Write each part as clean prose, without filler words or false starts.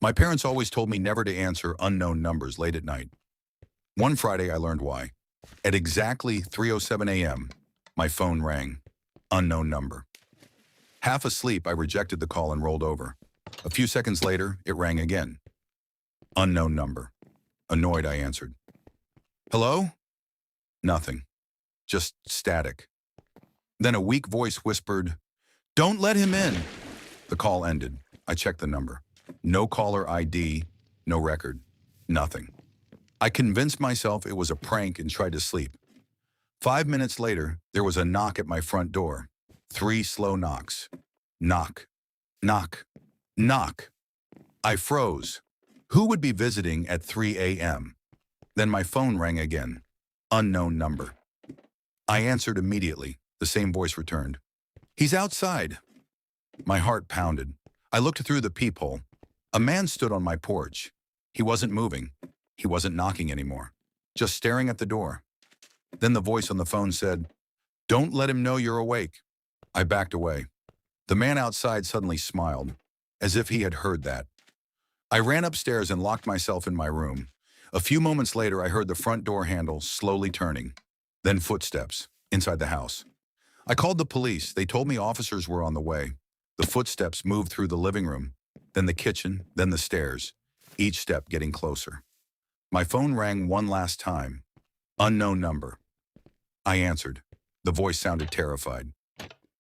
My parents always told me never to answer unknown numbers late at night. One Friday, I learned why. At exactly 3:07 a.m., my phone rang. Unknown number. Half asleep, I rejected the call and rolled over. A few seconds later, it rang again. Unknown number. Annoyed, I answered. Hello? Nothing. Just static. Then a weak voice whispered, "Don't let him in." The call ended. I checked the number. No caller ID, no record, nothing. I convinced myself it was a prank and tried to sleep. 5 minutes later, there was a knock at my front door. 3 slow knocks. Knock, knock, knock. I froze. Who would be visiting at 3 a.m.? Then my phone rang again. Unknown number. I answered immediately. The same voice returned. "He's outside." My heart pounded. I looked through the peephole. A man stood on my porch. He wasn't moving. He wasn't knocking anymore. Just staring at the door. Then the voice on the phone said, "Don't let him know you're awake." I backed away. The man outside suddenly smiled, as if he had heard that. I ran upstairs and locked myself in my room. A few moments later, I heard the front door handle slowly turning. Then footsteps inside the house. I called the police. They told me officers were on the way. The footsteps moved through the living room, then the kitchen, then the stairs, each step getting closer. My phone rang one last time. Unknown number. I answered. The voice sounded terrified.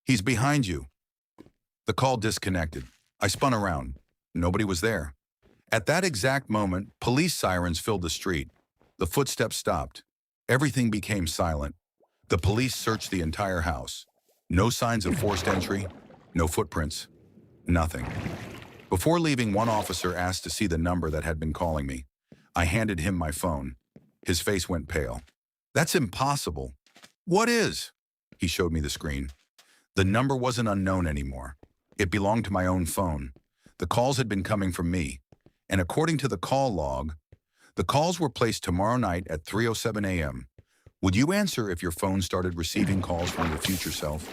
"He's behind you." The call disconnected. I spun around. Nobody was there. At that exact moment, police sirens filled the street. The footsteps stopped. Everything became silent. The police searched the entire house. No signs of forced entry, no footprints, nothing. Before leaving, one officer asked to see the number that had been calling me. I handed him my phone. His face went pale. "That's impossible." "What is?" He showed me the screen. The number wasn't unknown anymore. It belonged to my own phone. The calls had been coming from me. And according to the call log, the calls were placed tomorrow night at 3:07 a.m. Would you answer if your phone started receiving calls from your future self?